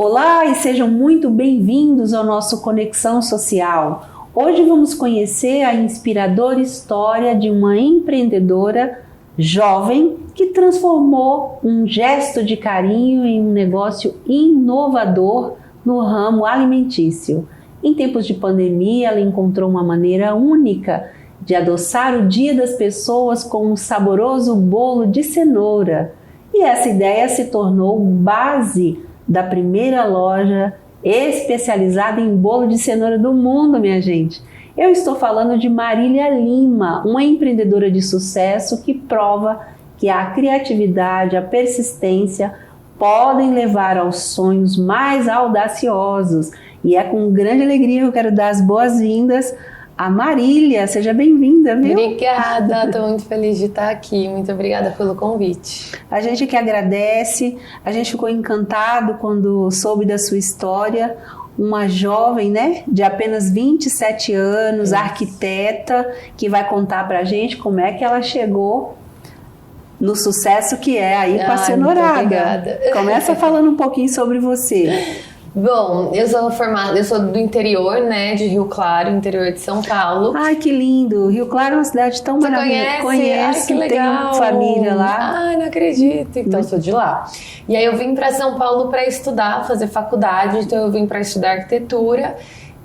Olá e sejam muito bem-vindos ao nosso Conexão Social. Hoje vamos conhecer a inspiradora história de uma empreendedora jovem que transformou um gesto de carinho em um negócio inovador no ramo alimentício. Em tempos de pandemia, ela encontrou uma maneira única de adoçar o dia das pessoas com um saboroso bolo de cenoura. E essa ideia se tornou base da primeira loja especializada em bolo de cenoura do mundo, minha gente. Eu estou falando de Marília Lima, uma empreendedora de sucesso que prova que a criatividade, a persistência podem levar aos sonhos mais audaciosos. E é com grande alegria que eu quero dar as boas-vindas a Marília. Seja bem-vinda, viu? Obrigada, estou muito feliz de estar aqui. Muito obrigada pelo convite. A gente que agradece, a gente ficou encantado quando soube da sua história. Uma jovem, né, de apenas 27 anos, arquiteta, que vai contar pra gente como é que ela chegou no sucesso que é aí com a cenourada. Começa falando um pouquinho sobre você. Bom, eu sou do interior, né, de Rio Claro, interior de São Paulo. Ai, que lindo! Rio Claro é uma cidade tão maravilhosa. Conheço, ai, que legal. Tenho família lá. Ai, não acredito. Então, eu sou de lá. E aí eu vim para São Paulo para estudar, fazer faculdade, então eu vim para estudar arquitetura.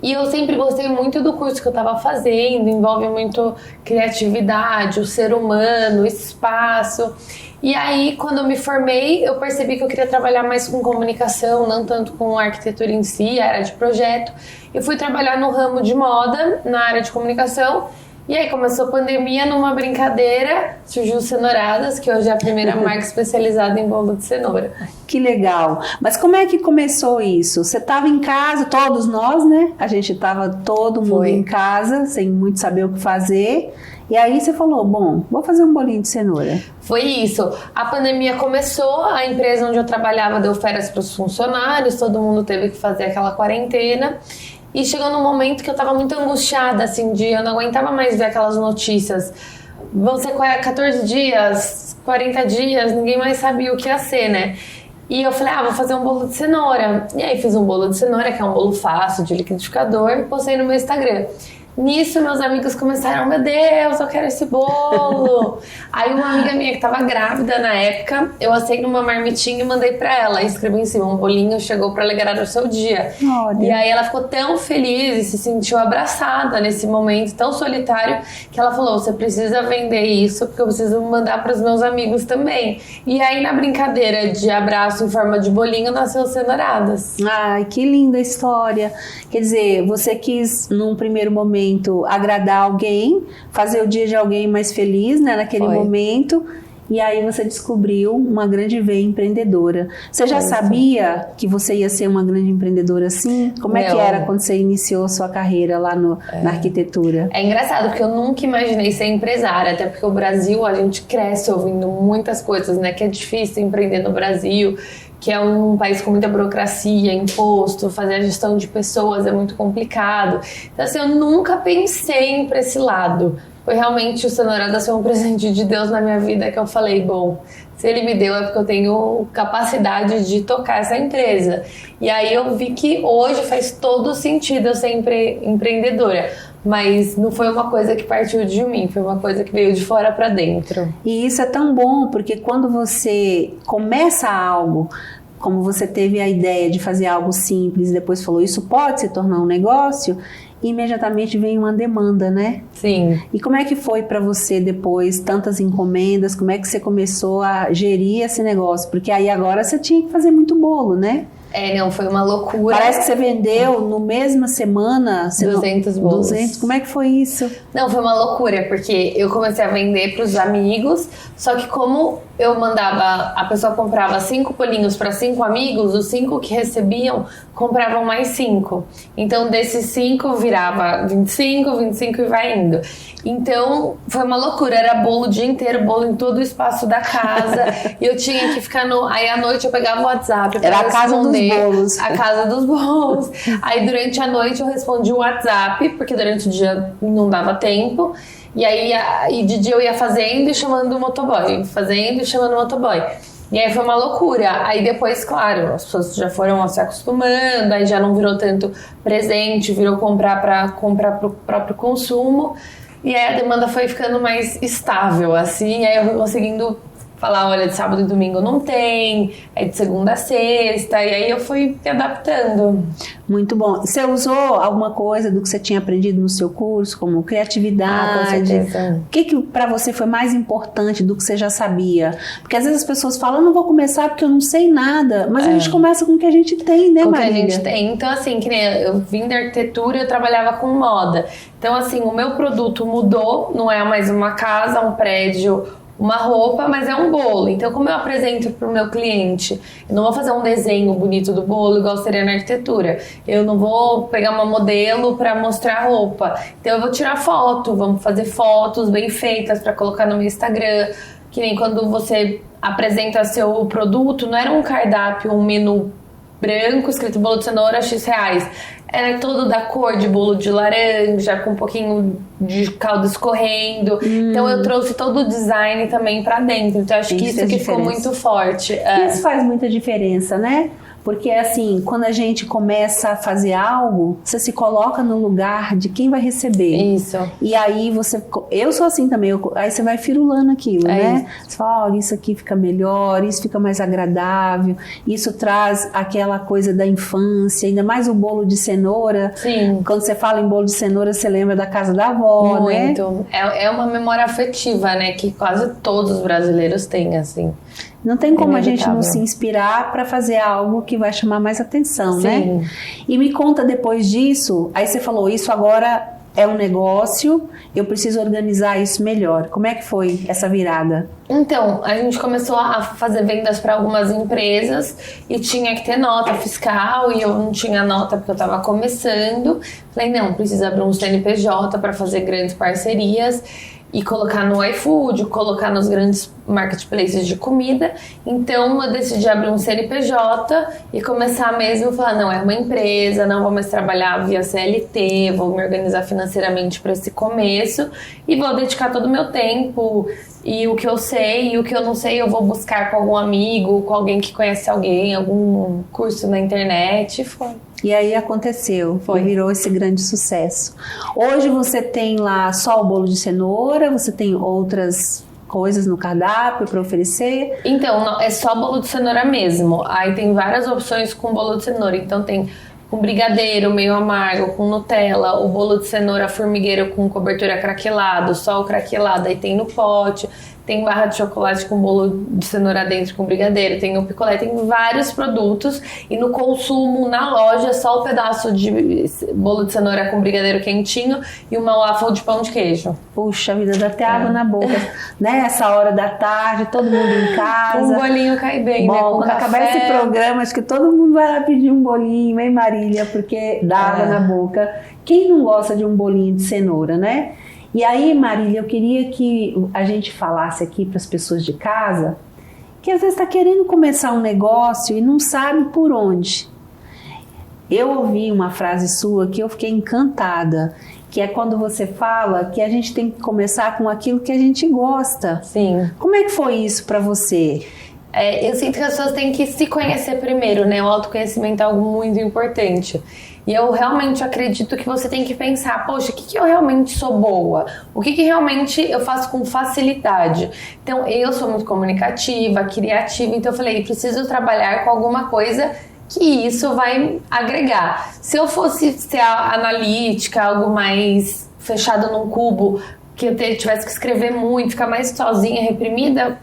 E eu sempre gostei muito do curso que eu estava fazendo, envolve muito criatividade, o ser humano, o espaço. E aí, quando eu me formei, eu percebi que eu queria trabalhar mais com comunicação, não tanto com a arquitetura em si, a área de projeto. Eu fui trabalhar no ramo de moda, na área de comunicação. E aí começou a pandemia, numa brincadeira, surgiu Cenouradas, que hoje é a primeira marca especializada em bolo de cenoura. Que legal! Mas como é que começou isso? Você estava em casa, todos nós, né? A gente estava todo mundo em casa, sem muito saber o que fazer. E aí você falou, bom, vou fazer um bolinho de cenoura. Foi isso. A pandemia começou, a empresa onde eu trabalhava deu férias para os funcionários, todo mundo teve que fazer aquela quarentena. E chegou num momento que eu tava muito angustiada, assim, eu não aguentava mais ver aquelas notícias. Vão ser 14 dias, 40 dias, ninguém mais sabia o que ia ser, né? E eu falei, vou fazer um bolo de cenoura. E aí fiz um bolo de cenoura, que é um bolo fácil, de liquidificador, e postei no meu Instagram. Nisso, meus amigos começaram, meu Deus, eu quero esse bolo. Aí uma amiga minha que tava grávida na época, eu assei numa marmitinha e mandei pra ela. E escrevi em cima, um bolinho chegou pra alegrar o seu dia. Olha. E aí ela ficou tão feliz e se sentiu abraçada nesse momento tão solitário, que ela falou, você precisa vender isso, porque eu preciso mandar pros meus amigos também. E aí na brincadeira de abraço em forma de bolinho, nasceu Cenouradas. Ai, que linda história. Quer dizer, você quis num primeiro momento agradar alguém, fazer o dia de alguém mais feliz, né, naquele momento, e aí você descobriu uma grande veia empreendedora. Você já sabia que você ia ser uma grande empreendedora assim? Como é que era quando você iniciou sua carreira lá na arquitetura? É engraçado, porque eu nunca imaginei ser empresária, até porque o Brasil, a gente cresce ouvindo muitas coisas, né, que é difícil empreender no Brasil, que é um país com muita burocracia, imposto, fazer a gestão de pessoas é muito complicado. Então, assim, eu nunca pensei em ir para esse lado. Foi realmente o Cenouradas foi um presente de Deus na minha vida que eu falei, bom, se ele me deu é porque eu tenho capacidade de tocar essa empresa. E aí eu vi que hoje faz todo sentido eu ser empreendedora. Mas não foi uma coisa que partiu de mim, foi uma coisa que veio de fora para dentro. E isso é tão bom, porque quando você começa algo, como você teve a ideia de fazer algo simples e depois falou, isso pode se tornar um negócio, imediatamente vem uma demanda, né? Sim. E como é que foi para você depois, tantas encomendas, como é que você começou a gerir esse negócio? Porque aí agora você tinha que fazer muito bolo, né? Não, foi uma loucura. Parece que você vendeu no mesma semana 200 bolos. 200, como é que foi isso? Não, foi uma loucura, porque eu comecei a vender pros amigos, só que como eu mandava, a pessoa comprava 5 bolinhos para 5 amigos, os 5 que recebiam compravam mais 5. Então desses 5 virava 25 e vai indo. Então foi uma loucura, era bolo o dia inteiro, bolo em todo o espaço da casa. E eu tinha que ficar aí à noite eu pegava o WhatsApp pra era a casa dos bolos. A casa dos bolos. Aí durante a noite eu respondi o WhatsApp, porque durante o dia não dava tempo. E aí de dia eu ia fazendo e chamando o motoboy, E aí foi uma loucura. Aí depois, claro, as pessoas já foram se acostumando, aí já não virou tanto presente, virou comprar pro próprio consumo. E aí a demanda foi ficando mais estável, assim, aí eu fui conseguindo falar, olha, de sábado e domingo não tem, é de segunda a sexta, e aí eu fui me adaptando. Muito bom. Você usou alguma coisa do que você tinha aprendido no seu curso, como criatividade? Com certeza. O que para você foi mais importante do que você já sabia? Porque às vezes as pessoas falam, eu não vou começar porque eu não sei nada, mas a gente começa com o que a gente tem, né, Marília? Com o que a gente tem. Então, assim, que nem eu vim da arquitetura e eu trabalhava com moda. Então, assim, o meu produto mudou, não é mais uma casa, um prédio, uma roupa, mas é um bolo. Então, como eu apresento para o meu cliente, eu não vou fazer um desenho bonito do bolo igual seria na arquitetura. Eu não vou pegar uma modelo para mostrar a roupa. Então, eu vou tirar foto, vamos fazer fotos bem feitas para colocar no meu Instagram. Que nem quando você apresenta seu produto, não era um cardápio, um menu branco escrito bolo de cenoura X reais. Era todo da cor de bolo de laranja, com um pouquinho de caldo escorrendo. Então eu trouxe todo o design também pra dentro. Então acho que isso que ficou muito forte. Isso faz muita diferença, né? Porque assim, quando a gente começa a fazer algo, você se coloca no lugar de quem vai receber. Isso. E aí você... Eu sou assim também. Aí você vai firulando aquilo, né? Isso. Você fala, olha, isso aqui fica melhor, isso fica mais agradável. Isso traz aquela coisa da infância, ainda mais o bolo de cenoura. Sim. Quando você fala em bolo de cenoura, você lembra da casa da avó, né? Muito. É uma memória afetiva, né? Que quase todos os brasileiros têm, assim. Não tem como a gente não se inspirar para fazer algo que vai chamar mais atenção, né? E me conta depois disso, aí você falou, isso agora é um negócio, eu preciso organizar isso melhor. Como é que foi essa virada? Então, a gente começou a fazer vendas para algumas empresas e tinha que ter nota fiscal e eu não tinha nota porque eu estava começando. Falei, não, precisa abrir um CNPJ para fazer grandes parcerias e colocar no iFood, colocar nos grandes marketplaces de comida. Então eu decidi abrir um CNPJ e começar mesmo a falar, não, é uma empresa, não vou mais trabalhar via CLT, vou me organizar financeiramente para esse começo e vou dedicar todo o meu tempo e o que eu sei e o que eu não sei eu vou buscar com algum amigo, com alguém que conhece alguém, algum curso na internet e foi. E aí aconteceu, virou esse grande sucesso. Hoje você tem lá só o bolo de cenoura, você tem outras coisas no cardápio para oferecer? Então, não, é só bolo de cenoura mesmo. Aí tem várias opções com bolo de cenoura. Então tem com brigadeiro, meio amargo, com Nutella, o bolo de cenoura formigueiro com cobertura craquelado, só o craquelado, aí tem no pote. Tem barra de chocolate com bolo de cenoura dentro com brigadeiro, tem o picolé, tem vários produtos. E no consumo, na loja, só o pedaço de bolo de cenoura com brigadeiro quentinho e uma waffle de pão de queijo. Puxa vida, dá até água na boca, né? Essa hora da tarde, todo mundo em casa. Um bolinho cai bem, bom, né? Com quando café. acabar esse programa, acho que todo mundo vai lá pedir um bolinho, hein, Marília? Porque dá água na boca. Quem não gosta de um bolinho de cenoura, né? E aí, Marília, eu queria que a gente falasse aqui para as pessoas de casa que às vezes está querendo começar um negócio e não sabe por onde. Eu ouvi uma frase sua que eu fiquei encantada, que é quando você fala que a gente tem que começar com aquilo que a gente gosta. Sim. Como é que foi isso para você? Eu sinto que as pessoas têm que se conhecer primeiro, né? O autoconhecimento é algo muito importante. E eu realmente acredito que você tem que pensar, poxa, o que eu realmente sou boa? O que realmente eu faço com facilidade? Então, eu sou muito comunicativa, criativa, então eu falei, preciso trabalhar com alguma coisa que isso vai agregar. Se eu fosse ser analítica, algo mais fechado num cubo, que eu tivesse que escrever muito, ficar mais sozinha, reprimida,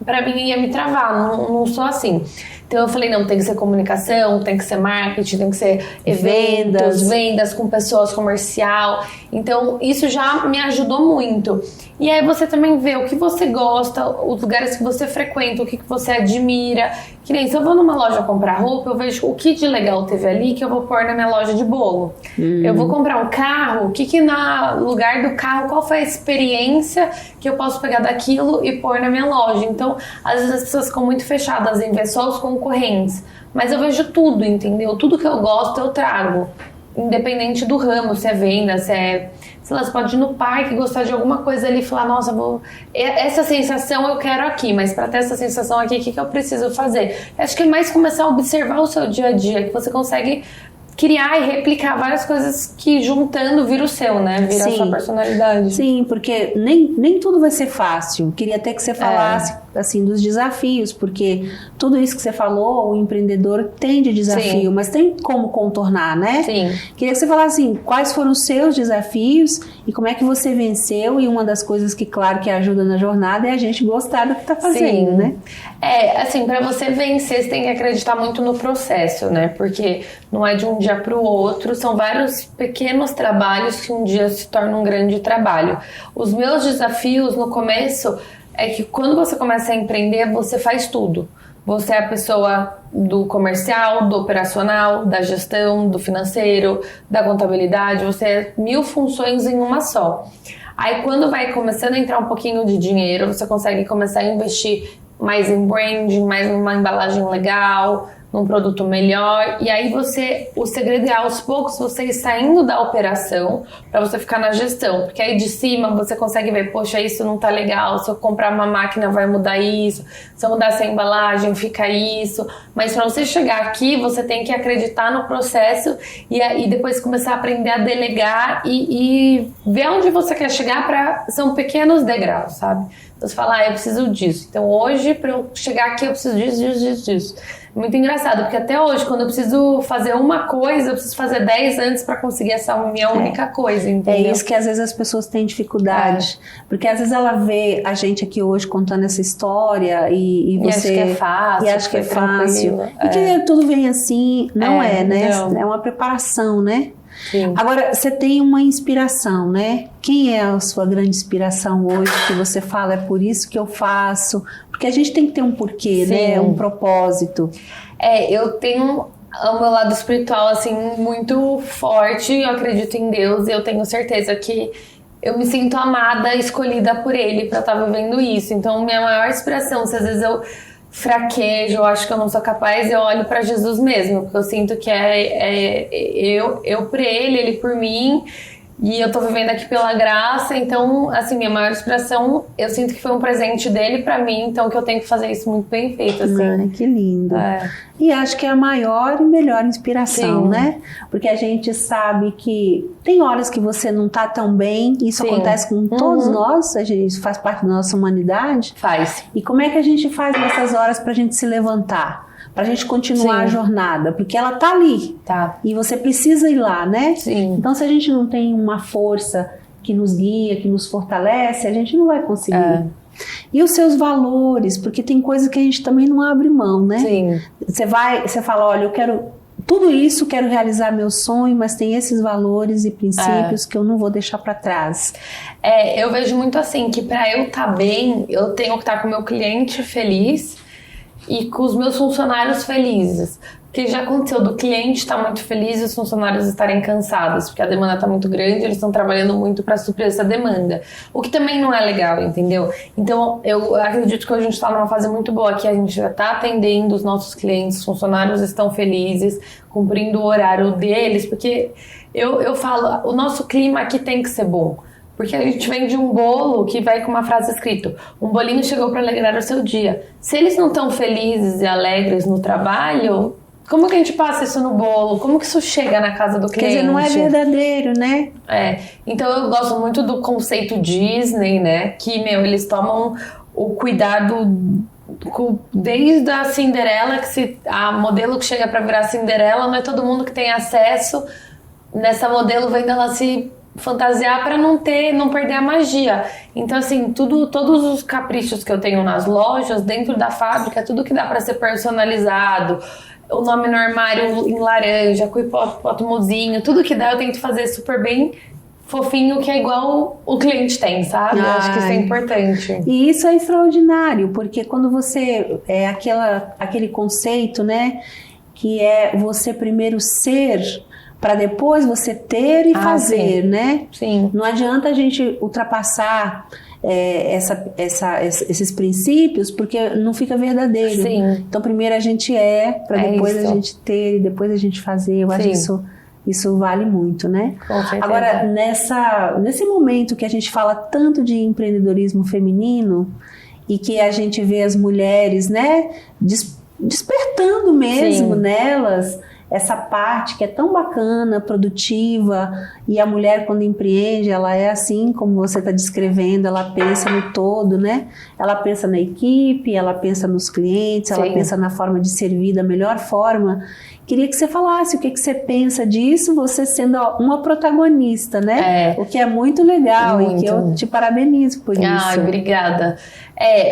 pra mim ia me travar, não sou assim. Então eu falei, não, tem que ser comunicação, tem que ser marketing, tem que ser eventos, vendas com pessoas, comercial. Então isso já me ajudou muito. E aí você também vê o que você gosta, os lugares que você frequenta, o que você admira. Que nem se eu vou numa loja comprar roupa, eu vejo o que de legal teve ali que eu vou pôr na minha loja de bolo. Eu vou comprar um carro, o que no lugar do carro, qual foi a experiência que eu posso pegar daquilo e pôr na minha loja. Então, às vezes as pessoas ficam muito fechadas em ver só os concorrentes. Mas eu vejo tudo, entendeu? Tudo que eu gosto eu trago. Independente do ramo, se é venda, se é sei lá, você pode ir no parque, gostar de alguma coisa ali e falar, nossa, essa sensação eu quero aqui, mas para ter essa sensação aqui, o que eu preciso fazer? Acho que é mais começar a observar o seu dia a dia, que você consegue criar e replicar várias coisas que juntando vira o seu, né? Vira a sua personalidade. Sim, porque nem tudo vai ser fácil. Queria até que você falasse assim dos desafios, porque tudo isso que você falou, o empreendedor tem de desafio, mas tem como contornar, né? Sim. Queria que você falasse assim, quais foram os seus desafios e como é que você venceu, e uma das coisas que, claro, que ajuda na jornada é a gente gostar do que tá fazendo, né? Assim, para você vencer, você tem que acreditar muito no processo, né? Porque não é de um dia para o outro, são vários pequenos trabalhos que um dia se tornam um grande trabalho. Os meus desafios no começo é que quando você começa a empreender, você faz tudo. Você é a pessoa do comercial, do operacional, da gestão, do financeiro, da contabilidade, você é 1000 funções em uma só. Aí quando vai começando a entrar um pouquinho de dinheiro, você consegue começar a investir mais em branding, mais numa embalagem legal, num produto melhor, e aí o segredo é aos poucos você ir saindo da operação para você ficar na gestão, porque aí de cima você consegue ver, poxa, isso não tá legal, se eu comprar uma máquina vai mudar isso, se eu mudar essa embalagem fica isso, mas para você chegar aqui você tem que acreditar no processo e depois começar a aprender a delegar e ver onde você quer chegar, são pequenos degraus, sabe? Você fala, eu preciso disso, então hoje para eu chegar aqui eu preciso disso. Muito engraçado, porque até hoje, quando eu preciso fazer uma coisa, eu preciso fazer 10 antes para conseguir essa minha única coisa, entendeu? É isso que às vezes as pessoas têm dificuldade, porque às vezes ela vê a gente aqui hoje contando essa história e você... acha que é fácil. E acha que é fácil. E que tudo vem assim, não é, né? Não. É uma preparação, né? Sim. Agora, você tem uma inspiração, né? Quem é a sua grande inspiração hoje, que você fala, é por isso que eu faço? Porque a gente tem que ter um porquê, né? Um propósito. Eu tenho o meu lado espiritual, assim, muito forte. Eu acredito em Deus e eu tenho certeza que eu me sinto amada, escolhida por Ele pra estar vivendo isso. Então, minha maior inspiração, se às vezes eu fraquejo, eu acho que eu não sou capaz, eu olho pra Jesus mesmo, porque eu sinto que eu por ele por mim, e eu tô vivendo aqui pela graça. Então, assim, minha maior inspiração, eu sinto que foi um presente dele pra mim, então que eu tenho que fazer isso muito bem feito, assim. Ai, que lindo. E acho que é a maior e melhor inspiração, né? Porque a gente sabe que tem horas que você não tá tão bem, isso acontece com todos nós, isso faz parte da nossa humanidade. Faz. E como é que a gente faz nessas horas pra gente se levantar? Pra gente continuar a jornada, porque ela tá ali. Tá. E você precisa ir lá, né? Sim. Então, se a gente não tem uma força que nos guia, que nos fortalece, a gente não vai conseguir. E os seus valores, porque tem coisa que a gente também não abre mão, né? Sim. Você fala, olha, eu quero tudo isso, quero realizar meu sonho, mas tem esses valores e princípios que eu não vou deixar pra trás. Eu vejo muito assim, que pra eu estar bem, eu tenho que estar com o meu cliente feliz e com os meus funcionários felizes. Porque já aconteceu do cliente estar muito feliz e os funcionários estarem cansados, porque a demanda está muito grande, eles estão trabalhando muito para suprir essa demanda. O que também não é legal, entendeu? Então, eu acredito que a gente está numa fase muito boa, que a gente já está atendendo os nossos clientes, os funcionários estão felizes, cumprindo o horário deles, porque eu falo, o nosso clima aqui tem que ser bom. Porque a gente vende um bolo que vai com uma frase escrita: um bolinho chegou para alegrar o seu dia. Se eles não estão felizes e alegres no trabalho, como que a gente passa isso no bolo? Como que isso chega na casa do cliente? Quer dizer, não é verdadeiro, né? Então eu gosto muito do conceito Disney, né? Que, eles tomam o cuidado desde a Cinderela, a modelo que chega para virar Cinderela, não é todo mundo que tem acesso nessa modelo, vendo ela se fantasiar para não perder a magia. Então, assim, todos os caprichos que eu tenho nas lojas, dentro da fábrica, tudo que dá para ser personalizado, o nome no armário em laranja, com hipótese, tudo que dá eu tento fazer super bem fofinho, que é igual o cliente tem, sabe? Eu acho que isso é importante. E isso é extraordinário, porque quando você aquele conceito, né, que é você primeiro ser para depois você ter e fazer, né? Sim. Não adianta a gente ultrapassar esses princípios, porque não fica verdadeiro. Sim. Então primeiro a gente para depois a gente ter e depois a gente fazer. Eu acho isso Isso vale muito, né? Com certeza. Agora, nesse momento que a gente fala tanto de empreendedorismo feminino e que a gente vê as mulheres, né, despertando mesmo nelas essa parte que é tão bacana, produtiva, e a mulher quando empreende, ela é assim como você está descrevendo, ela pensa no todo, né? Ela pensa na equipe, ela pensa nos clientes, ela pensa na forma de servir da melhor forma. Queria que você falasse o que você pensa disso, você sendo uma protagonista, né? O que é muito legal e que eu te parabenizo por isso. Ai, obrigada.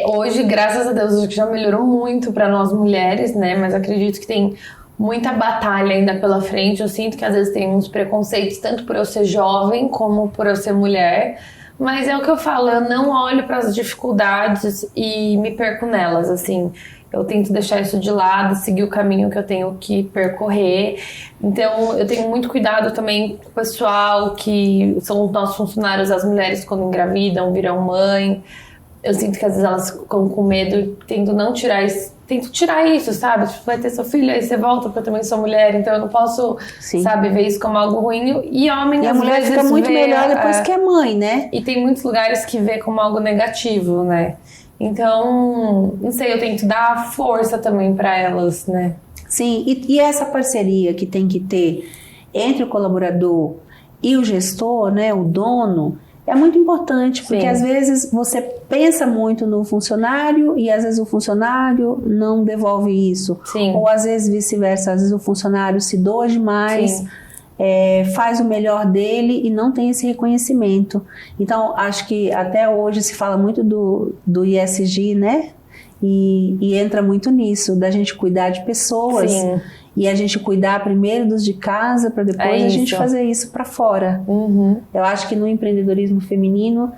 Hoje, graças a Deus, já melhorou muito para nós mulheres, né? Mas acredito que tem muita batalha ainda pela frente. Eu sinto que às vezes tem uns preconceitos, tanto por eu ser jovem como por eu ser mulher. Mas é o que eu falo, eu não olho para as dificuldades e me perco nelas, assim. Eu tento deixar isso de lado, seguir o caminho que eu tenho que percorrer. Então, eu tenho muito cuidado também com o pessoal que são os nossos funcionários, as mulheres quando engravidam, viram mãe. Eu sinto que às vezes elas ficam com medo e tento não tirar isso. Tento tirar isso, sabe? Tipo, vai ter seu filho, aí você volta, porque eu também sou mulher, então eu não posso, sabe, ver isso como algo ruim. E homem, às vezes, a mulher fica muito melhor depois que é mãe, né? E tem muitos lugares que vê como algo negativo, né? Então, não sei, eu tento dar força também para elas, né? Sim, e essa parceria que tem que ter entre o colaborador e o gestor, né, o dono, é muito importante, porque às vezes você pensa muito no funcionário e às vezes o funcionário não devolve isso. Ou às vezes vice-versa, às vezes o funcionário se doa demais, faz o melhor dele e não tem esse reconhecimento. Então, acho que até hoje se fala muito do ESG, né? E entra muito nisso, da gente cuidar de pessoas. E a gente cuidar primeiro dos de casa para depois a gente fazer isso para fora. Eu acho que no empreendedorismo feminino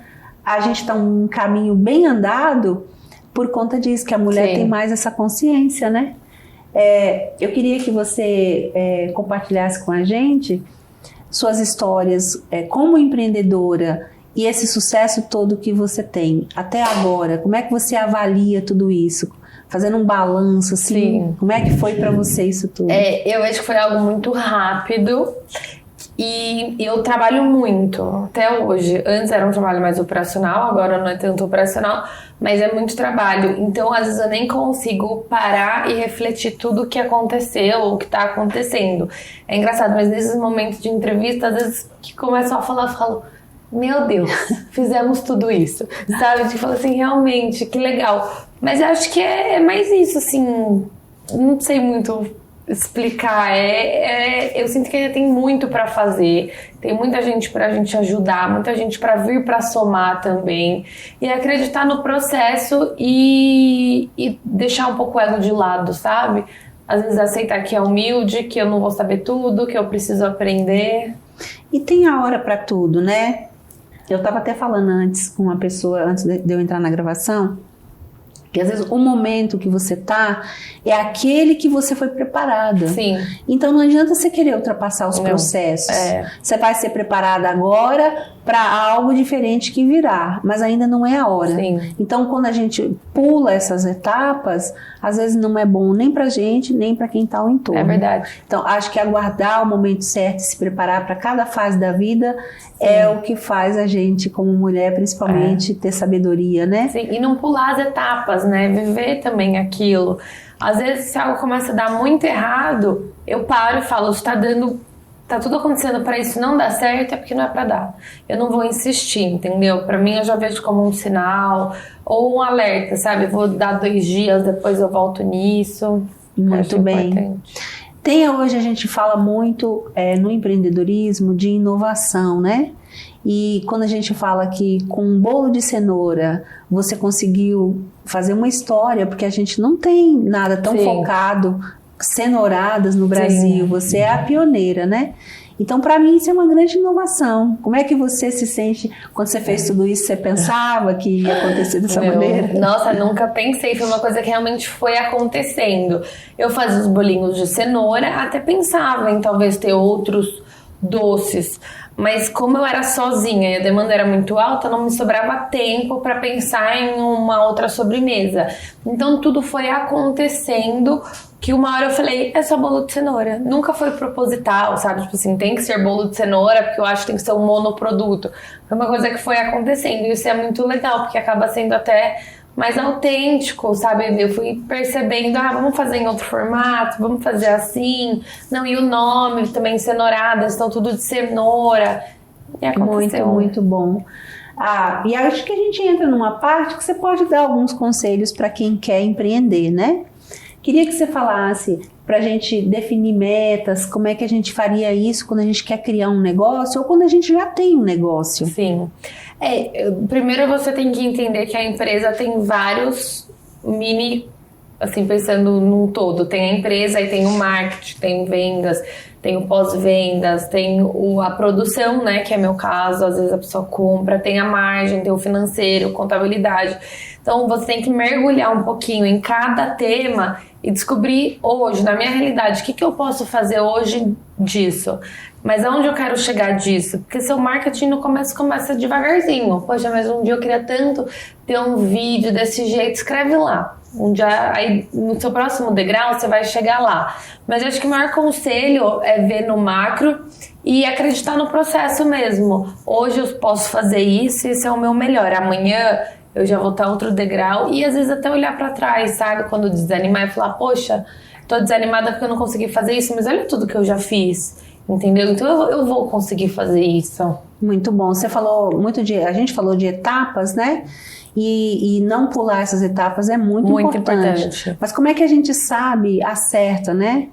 a gente está um caminho bem andado por conta disso, que a mulher tem mais essa consciência, né? Eu queria que você compartilhasse com a gente suas histórias como empreendedora e esse sucesso todo que você tem até agora. Como é que você avalia tudo isso? Fazendo um balanço, assim, como é que foi pra você isso tudo? Eu acho que foi algo muito rápido e eu trabalho muito, até hoje. Antes era um trabalho mais operacional, agora não é tanto operacional, mas é muito trabalho. Então, às vezes eu nem consigo parar e refletir tudo o que aconteceu ou o que tá acontecendo. É engraçado, mas nesses momentos de entrevista, às vezes que começam a falar, eu falo... Meu Deus, fizemos tudo isso, sabe? Tipo assim, realmente, que legal. Mas eu acho que é mais isso, assim, não sei muito explicar. Eu sinto que ainda tem muito pra fazer, tem muita gente pra gente ajudar, muita gente pra vir pra somar também. E acreditar no processo e deixar um pouco o ego de lado, sabe? Às vezes aceitar que é humilde, que eu não vou saber tudo, que eu preciso aprender. E tem a hora pra tudo, né? Eu estava até falando antes com uma pessoa, antes de eu entrar na gravação, que às vezes o momento que você tá é aquele que você foi preparada. Então não adianta você querer ultrapassar os processos. Você vai ser preparada agora para algo diferente que virá, mas ainda não é a hora. Então quando a gente pula essas etapas, às vezes não é bom nem pra gente, nem para quem tá ao entorno. É verdade. Então acho que aguardar o momento certo e se preparar para cada fase da vida é o que faz a gente, como mulher principalmente, ter sabedoria, né? E não pular as etapas, né? Viver também aquilo. Às vezes, se algo começa a dar muito errado, eu paro e falo, tá tudo acontecendo para isso não dar certo, é porque não é para dar. Eu não vou insistir, entendeu? Para mim, eu já vejo como um sinal ou um alerta, sabe? Vou dar 2 dias, depois eu volto nisso. Muito bem. Importante. Hoje a gente fala muito no empreendedorismo de inovação, né? E quando a gente fala que com um bolo de cenoura você conseguiu fazer uma história, porque a gente não tem nada tão focado, cenouradas no Brasil, você é a pioneira, né? Então, para mim, isso é uma grande inovação. Como é que você se sente quando você fez tudo isso? Você pensava que ia acontecer dessa maneira? Nossa, nunca pensei. Foi uma coisa que realmente foi acontecendo. Eu fazia os bolinhos de cenoura, até pensava em talvez ter outros doces. Mas como eu era sozinha e a demanda era muito alta, não me sobrava tempo para pensar em uma outra sobremesa. Então tudo foi acontecendo que uma hora eu falei, é só bolo de cenoura. Nunca foi proposital, sabe? Tipo assim, tem que ser bolo de cenoura, porque eu acho que tem que ser um monoproduto. Foi uma coisa que foi acontecendo e isso é muito legal, porque acaba sendo até mais autêntico, sabe? Eu fui percebendo, vamos fazer em outro formato, vamos fazer assim. Não, e o nome também, cenouradas, então tudo de cenoura. E aconteceu. Muito bom. E acho que a gente entra numa parte que você pode dar alguns conselhos para quem quer empreender, né? Queria que você falasse para a gente definir metas, como é que a gente faria isso quando a gente quer criar um negócio ou quando a gente já tem um negócio. Sim. Primeiro você tem que entender que a empresa tem vários mini, assim, pensando num todo. Tem a empresa, aí tem o marketing, tem vendas, tem o pós-vendas, tem a produção, né, que é meu caso, às vezes a pessoa compra, tem a margem, tem o financeiro, contabilidade. Então você tem que mergulhar um pouquinho em cada tema e descobrir hoje, na minha realidade, o que eu posso fazer hoje disso. Mas aonde eu quero chegar disso? Porque seu marketing no começo começa devagarzinho. Poxa, mas um dia eu queria tanto ter um vídeo desse jeito, escreve lá. Um dia, aí no seu próximo degrau você vai chegar lá. Mas eu acho que o maior conselho é ver no macro e acreditar no processo mesmo. Hoje eu posso fazer isso e esse é o meu melhor. Amanhã eu já vou estar outro degrau e às vezes até olhar pra trás, sabe? Quando desanimar e falar, poxa, tô desanimada porque eu não consegui fazer isso, mas olha tudo que eu já fiz. Entendeu? Então eu vou conseguir fazer isso. Muito bom. Você falou a gente falou de etapas, né? E não pular essas etapas é muito importante. Mas como é que a gente sabe, acerta, né?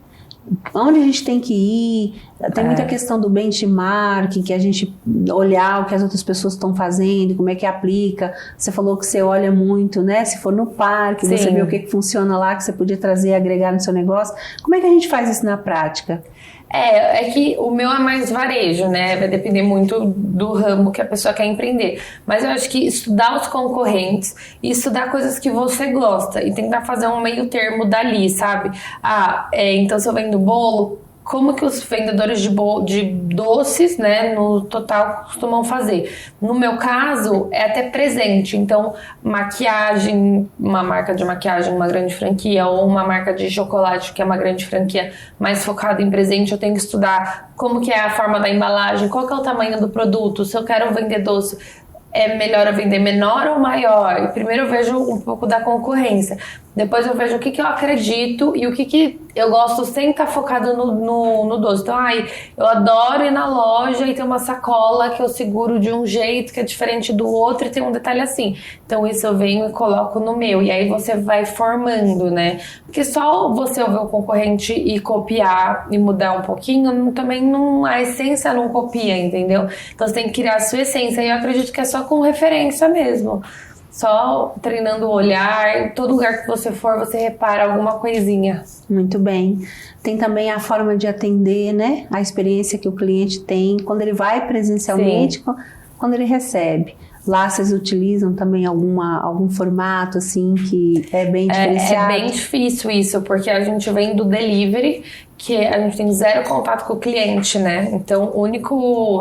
Onde a gente tem que ir? Tem muita questão do benchmark, que a gente olhar o que as outras pessoas estão fazendo, como é que aplica. Você falou que você olha muito, né? Se for no parque, Sim. Você vê o que funciona lá, que você podia trazer e agregar no seu negócio. Como é que a gente faz isso na prática? É que o meu é mais varejo, né? Vai depender muito do ramo que a pessoa quer empreender. Mas eu acho que estudar os concorrentes e estudar coisas que você gosta e tentar fazer um meio termo dali, sabe? Então se eu vendo bolo, como que os vendedores de doces, né, no total costumam fazer? No meu caso, é até presente. Então, maquiagem, uma marca de maquiagem, uma grande franquia, ou uma marca de chocolate, que é uma grande franquia, mais focada em presente, eu tenho que estudar como que é a forma da embalagem, qual que é o tamanho do produto, se eu quero vender doce, é melhor eu vender menor ou maior? E primeiro eu vejo um pouco da concorrência. Depois eu vejo o que eu acredito e o que eu gosto sem estar focado no doce. Então, eu adoro ir na loja e ter uma sacola que eu seguro de um jeito que é diferente do outro e tem um detalhe assim. Então, isso eu venho e coloco no meu. E aí você vai formando, né? Porque só você ouvir o concorrente e copiar e mudar um pouquinho, também não, a essência não copia, entendeu? Então, você tem que criar a sua essência. E eu acredito que é só com referência mesmo. Só treinando o olhar, todo lugar que você for, você repara alguma coisinha. Muito bem. Tem também a forma de atender, né? A experiência que o cliente tem quando ele vai presencialmente, quando ele recebe. Lá vocês utilizam também algum formato assim que é bem diferenciado? É bem difícil isso, porque a gente vem do delivery, que a gente tem zero contato com o cliente, né? Então,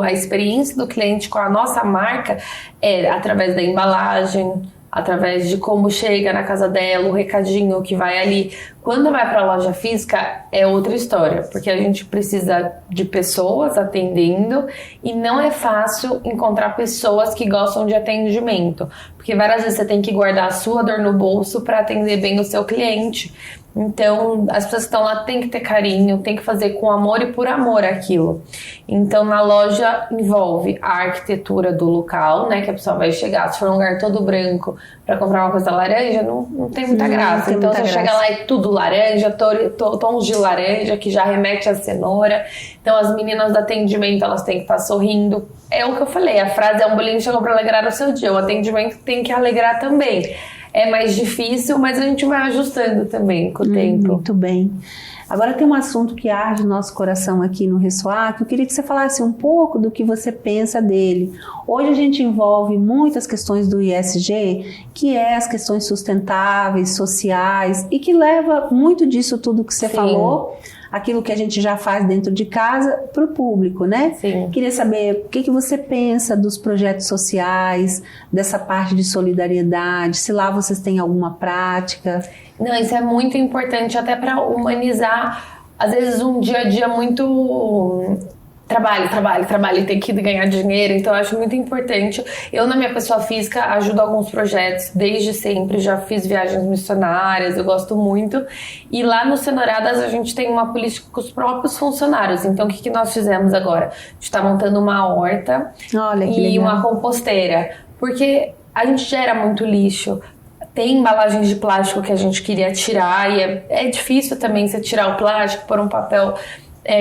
a experiência do cliente com a nossa marca é através da embalagem, através de como chega na casa dela, o recadinho que vai ali. Quando vai para a loja física é outra história, porque a gente precisa de pessoas atendendo e não é fácil encontrar pessoas que gostam de atendimento, porque várias vezes você tem que guardar a sua dor no bolso para atender bem o seu cliente. Então, as pessoas que estão lá têm que ter carinho, tem que fazer com amor e por amor aquilo. Então, na loja envolve a arquitetura do local, né? Que a pessoa vai chegar, se for um lugar todo branco para comprar uma coisa laranja, não tem muita graça. Então, você chega lá e tudo laranja, tons de laranja, que já remete à cenoura. Então, as meninas do atendimento, elas têm que estar sorrindo. É o que eu falei, a frase é um bolinho chegou para alegrar o seu dia. O atendimento tem que alegrar também. É mais difícil, mas a gente vai ajustando também com o tempo. Muito bem. Agora tem um assunto que arde nosso coração aqui no Ressoar, que eu queria que você falasse um pouco do que você pensa dele. Hoje a gente envolve muitas questões do ESG, que é as questões sustentáveis, sociais, e que leva muito disso tudo que você falou aquilo que a gente já faz dentro de casa para o público, né? Sim. Queria saber o que você pensa dos projetos sociais, dessa parte de solidariedade, se lá vocês têm alguma prática. Não, isso é muito importante até para humanizar, às vezes, um dia a dia muito trabalho e tem que ganhar dinheiro, então eu acho muito importante. Eu, na minha pessoa física, ajudo alguns projetos desde sempre, já fiz viagens missionárias, eu gosto muito. E lá no Cenouradas a gente tem uma política com os próprios funcionários, então o que nós fizemos agora? A gente está montando uma horta. Olha, que e legal. Uma composteira, porque a gente gera muito lixo. Tem embalagens de plástico que a gente queria tirar e é difícil também você tirar o plástico, pôr um papel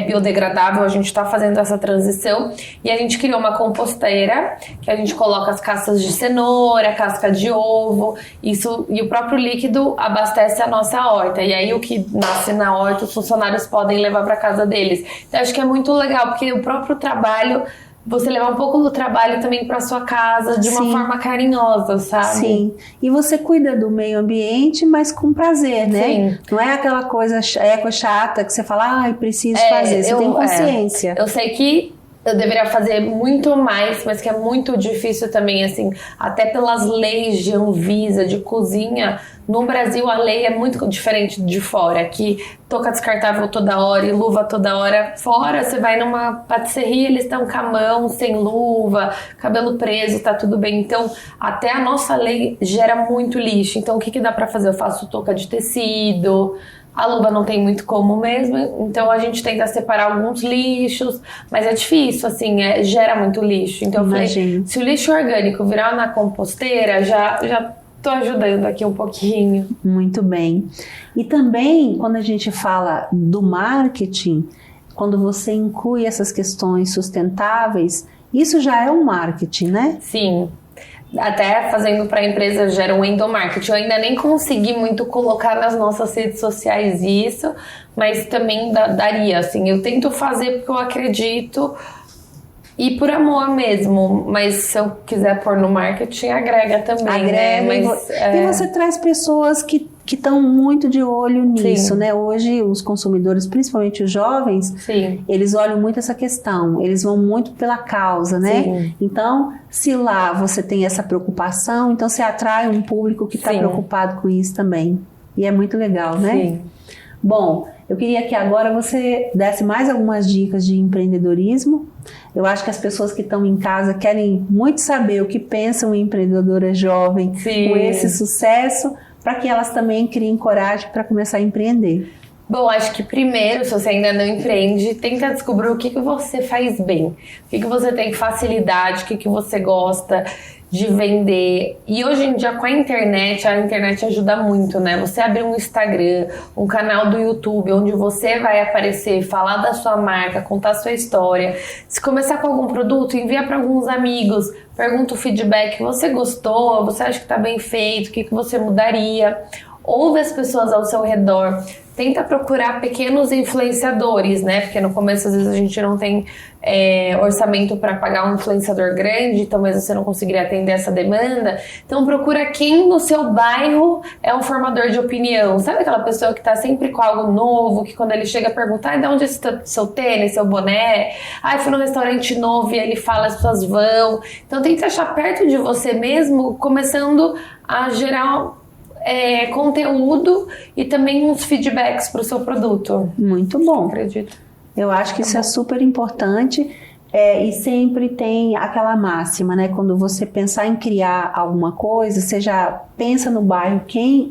biodegradável. A gente está fazendo essa transição e a gente criou uma composteira que a gente coloca as cascas de cenoura, casca de ovo, isso, e o próprio líquido abastece a nossa horta, e aí o que nasce na horta os funcionários podem levar para casa deles. Então acho que é muito legal, porque o próprio trabalho, você levar um pouco do trabalho também para sua casa de uma Sim. forma carinhosa, sabe? Sim, e você cuida do meio ambiente, mas com prazer, né? Sim. Não é aquela coisa chata que você fala, ai, preciso fazer, você tem consciência. Eu sei que eu deveria fazer muito mais, mas que é muito difícil também, assim, até pelas leis de Anvisa, de cozinha. No Brasil, a lei é muito diferente de fora, que touca descartável toda hora e luva toda hora. Fora, você vai numa patisserie, eles estão com a mão, sem luva, cabelo preso, tá tudo bem. Então, até a nossa lei gera muito lixo. Então, o que dá pra fazer? Eu faço touca de tecido. A luva não tem muito como mesmo, então a gente tenta separar alguns lixos, mas é difícil, assim, gera muito lixo. Então eu falei, se o lixo orgânico virar na composteira, já tô ajudando aqui um pouquinho. Muito bem. E também, quando a gente fala do marketing, quando você inclui essas questões sustentáveis, isso já é um marketing, né? Sim. Até fazendo para a empresa gera um endomarketing. Eu ainda nem consegui muito colocar nas nossas redes sociais isso, mas também daria, assim. Eu tento fazer porque eu acredito e por amor mesmo, mas se eu quiser pôr no marketing, agrega também. Agrega, né? E você traz pessoas que estão muito de olho nisso, Sim. né? Hoje os consumidores, principalmente os jovens, Sim. eles olham muito essa questão, eles vão muito pela causa, né? Sim. Então, se lá você tem essa preocupação, então você atrai um público que está preocupado com isso também. E é muito legal, né? Sim. Bom, eu queria que agora você desse mais algumas dicas de empreendedorismo. Eu acho que as pessoas que estão em casa querem muito saber o que pensa uma empreendedora jovem com esse sucesso, para que elas também criem coragem para começar a empreender. Bom, acho que primeiro, se você ainda não empreende, tenta descobrir o que você faz bem, o que você tem facilidade, o que você gosta de vender. E hoje em dia com a internet ajuda muito, né? Você abrir um Instagram, um canal do YouTube, onde você vai aparecer, falar da sua marca, contar a sua história. Se começar com algum produto, envia para alguns amigos, pergunta o feedback, você gostou, você acha que tá bem feito, o que você mudaria? Ouve as pessoas ao seu redor, tenta procurar pequenos influenciadores, né? Porque no começo, às vezes, a gente não tem orçamento para pagar um influenciador grande, talvez você não conseguiria atender essa demanda. Então, procura quem no seu bairro é um formador de opinião. Sabe aquela pessoa que está sempre com algo novo, que quando ele chega perguntar, de onde é seu tênis, seu boné? Fui num restaurante novo e ele fala, as pessoas vão. Então, tenta achar perto de você mesmo, começando a gerar conteúdo e também uns feedbacks para o seu produto. Muito bom. Acredito. Eu acho que isso é super importante e sempre tem aquela máxima, né? Quando você pensar em criar alguma coisa, você já pensa no bairro,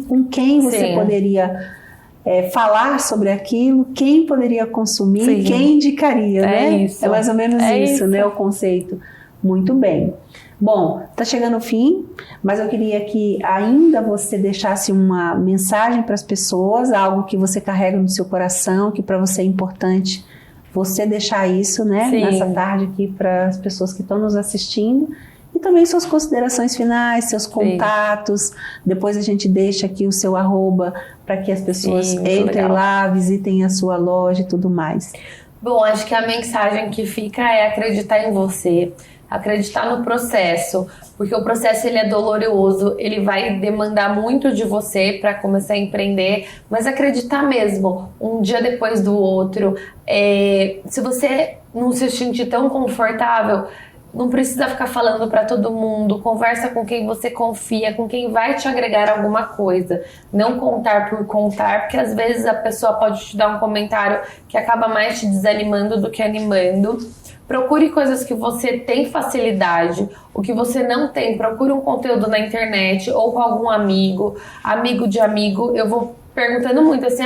com quem você poderia falar sobre aquilo, quem poderia consumir, quem indicaria, né? Isso. É mais ou menos isso, né? O conceito. Muito bem. Bom, tá chegando o fim, mas eu queria que ainda você deixasse uma mensagem para as pessoas, algo que você carrega no seu coração, que para você é importante você deixar isso, né, nessa tarde aqui para as pessoas que estão nos assistindo. E também suas considerações finais, seus contatos. Depois a gente deixa aqui o seu @ para que as pessoas entrem lá, visitem a sua loja e tudo mais. Bom, acho que a mensagem que fica é acreditar em você. acreditar no processo, porque o processo ele é doloroso, ele vai demandar muito de você para começar a empreender, mas acreditar mesmo, um dia depois do outro. Se você não se sentir tão confortável, não precisa ficar falando para todo mundo, conversa com quem você confia, com quem vai te agregar alguma coisa. Não contar por contar, porque às vezes a pessoa pode te dar um comentário que acaba mais te desanimando do que animando. Procure coisas que você tem facilidade, o que você não tem, procure um conteúdo na internet ou com algum amigo de amigo. Eu vou perguntando muito assim,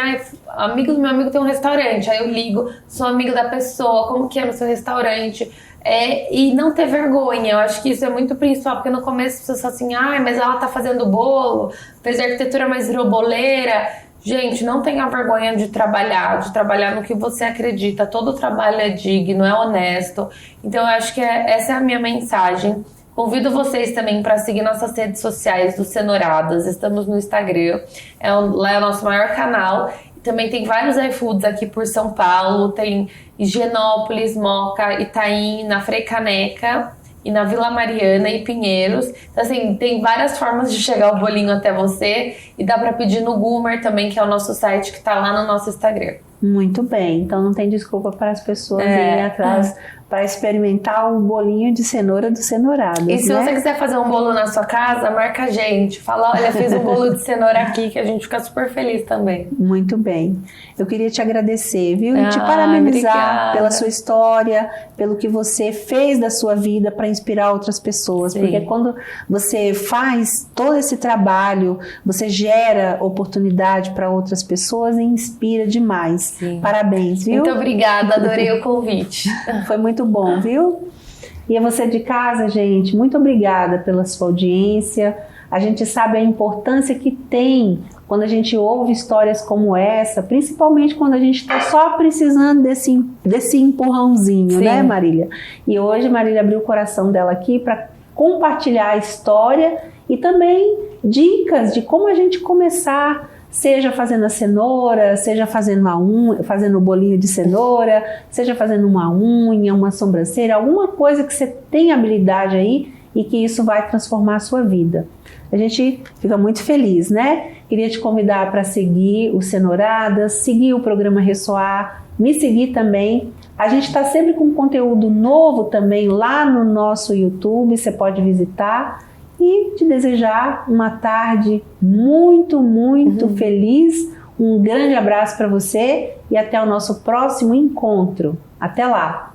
amigo do meu amigo tem um restaurante, aí eu ligo, sou amigo da pessoa, como que é no seu restaurante? E não ter vergonha, eu acho que isso é muito principal, porque no começo as pessoas falam assim, mas ela tá fazendo bolo, fez arquitetura, mas virou boleira. Gente, não tenha vergonha de trabalhar no que você acredita, todo trabalho é digno, é honesto. Então eu acho que essa é a minha mensagem. Convido vocês também para seguir nossas redes sociais do Cenouradas, estamos no Instagram, lá é o nosso maior canal. Também tem vários iFoods aqui por São Paulo, tem Higienópolis, Moca, Itaim, na Frei Caneca e na Vila Mariana e Pinheiros. Então, assim, tem várias formas de chegar o bolinho até você e dá para pedir no Goomer também, que é o nosso site que está lá no nosso Instagram. Muito bem, então não tem desculpa para as pessoas irem atrás para experimentar o bolinho de cenoura do Cenouradas. E se você quiser fazer um bolo na sua casa, marca a gente. Fala, olha, fiz um bolo de cenoura aqui, que a gente fica super feliz também. Muito bem. Eu queria te agradecer, viu? E te parabenizar obrigada. Pela sua história, pelo que você fez da sua vida para inspirar outras pessoas. Sim. Porque quando você faz todo esse trabalho, você gera oportunidade para outras pessoas e inspira demais. Sim. Parabéns, viu? Muito obrigada, adorei o convite. Foi muito bom, viu? E a você de casa, gente, muito obrigada pela sua audiência. A gente sabe a importância que tem quando a gente ouve histórias como essa, principalmente quando a gente está só precisando desse empurrãozinho, sim, né, Marília? E hoje Marília abriu o coração dela aqui para compartilhar a história e também dicas de como a gente começar, seja fazendo a cenoura, seja fazendo fazendo o bolinho de cenoura, seja fazendo uma unha, uma sobrancelha, alguma coisa que você tem habilidade aí e que isso vai transformar a sua vida. A gente fica muito feliz, né? Queria te convidar para seguir o Cenouradas, seguir o programa Ressoar, me seguir também. A gente está sempre com conteúdo novo também lá no nosso YouTube, você pode visitar. E te desejar uma tarde muito, muito feliz. Um grande abraço para você e até o nosso próximo encontro. Até lá!